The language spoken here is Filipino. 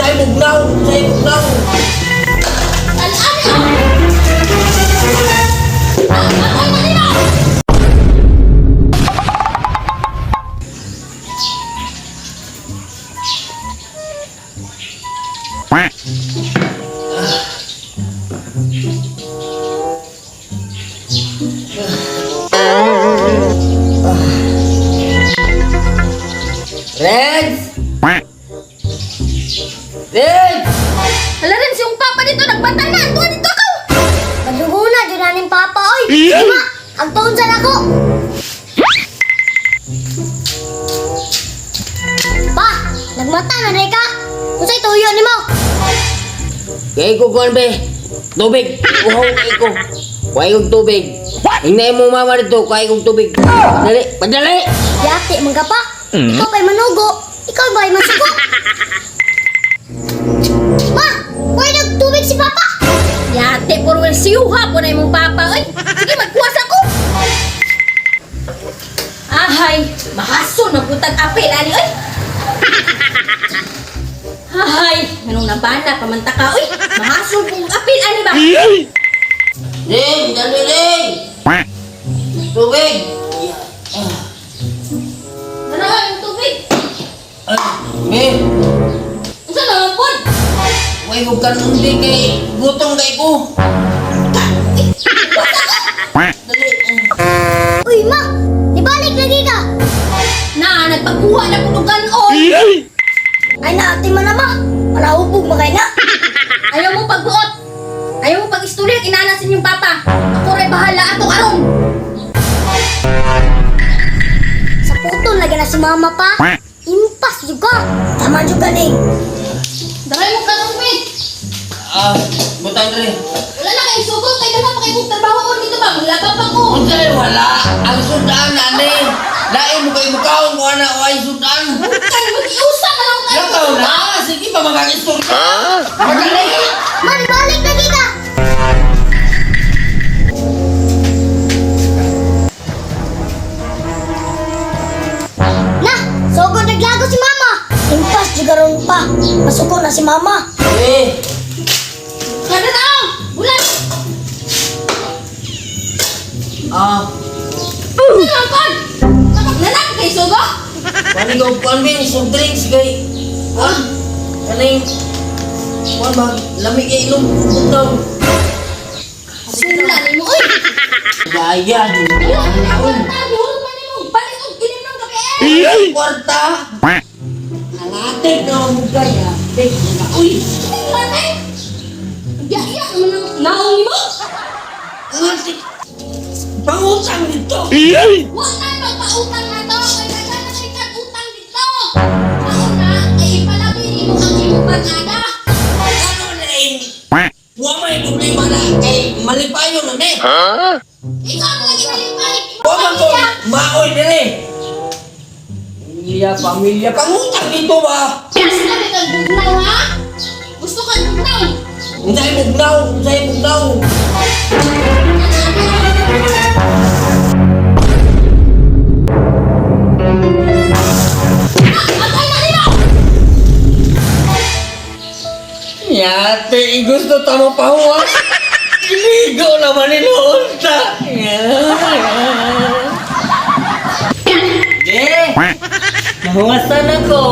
Unsay bugnaw, unsay bugnaw. Reds! Reds! Hala rin, si yung papa dito, nagbantay na. Tuwa dito ako. Madugo na, dyan na ning papa, oy. Ima, ang taon sa ako. Pa, nagmata na rin ka. Unsay tuyo ni mo? Kaya ko kuhan be. Tubig. Uhaw kay ko. Kuhay kong tubig. Hinay mo mama dito. Kuhay kong tubig. Padali. Padali. Yati, mga pa. Ikaw ba'y manugo? Ikaw ba'y masuko? Ma, kuhay nagtubig si papa. Yate, puro well siyuha po na yung papa. Ay, sige, magkuwas ako. Ahay, mahaso na putag apil, ani, oy. Ahay, ganun na bana, pamanta ka, oy. Mahaso kong apil, ani ba? Ling! Dali, Ling! Tubig! Ano nga yung tubig? Ay, be. Ano naman po? Kuhay kong kanundi kay gutom kay ko. Dali. Uy, ma, di balik lagi ka. Na, nagpagkuha na putugan, oy. Ay na, ate mo na ma. Malahubog makay na. Ayaw mo pagbuot. Ayaw mo pag-istorya, inanasin yung papa. Ako rin bahala, ato aron. Sa puto, lagi na si mama pa. Impas juga. Tama juga, Ning. Daray mo kanong Butang dali. wala na kayo sugo, kayo naman pa kayo trabaho ko dito ba? Maglabang pa ko. Unsay wala. Ang sudan, ane. Lain mo kay mukaon ko ana. Ay, sudan. Kan mag-iusa na lang kayo. Lakaw na. Sige pa mag-istorya. Madali. Man, balik lagi ka. Na, sugod naglago si mama. Impas juga ron pa. Masuko na si mama. Eh. Kada na! Bulan! Ano lang kon? Nanak kayo sugo? Kani ko kuan bin soft drinks kay. Kaning kuan ba lamig kay ilong butaw. Sula ni mo, oy! Gaya di. Ayun, ayun, ayun, ayun, balik og inim ng kape. Kwarta. Alatik na mo gaya. Big na. Uy. Manay! Iya-iya naman ang naong ni mo! Alatik. Pangutang dito. Huwag na magpautang na to! Kaya nagana kay kag-utang dito! Mauna, ay ipalabili mo ang iyong pag-ada! Ano na ini? Wa may problema na kay malipayo na ni. Ikaw na lagi malipay! Wa man ko maoy dili. Pamilya, pangutang dito ba? Gusto ka kang bugnaw, ha? Gusto ka bugnaw? Unsay bugnaw, unsay bugnaw. Atay na nila! Yate, gusto tamo pahuwas. Iligo naman ni Lonta. Nahuwasan ako.